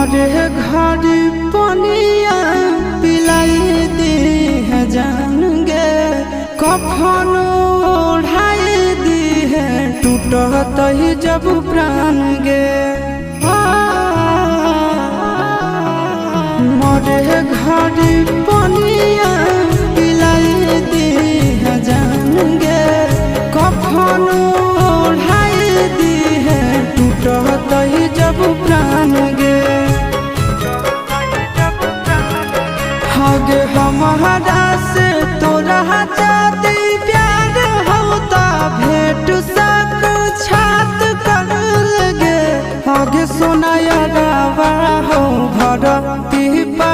मरे घर पनिया पिलाई दी है जान गे कफन ओढ़ाई दी है टूटत ही जब प्राण गे मरे घर पनिया पिलाई दी है जान गे कफन ओढ़ाई दी है टूटत ही जब प्राण गे हगे हमारा से तोरा जाती प्यार होता भेंट सक छात कर लगे हगे सोनाया गावा हो भरती पा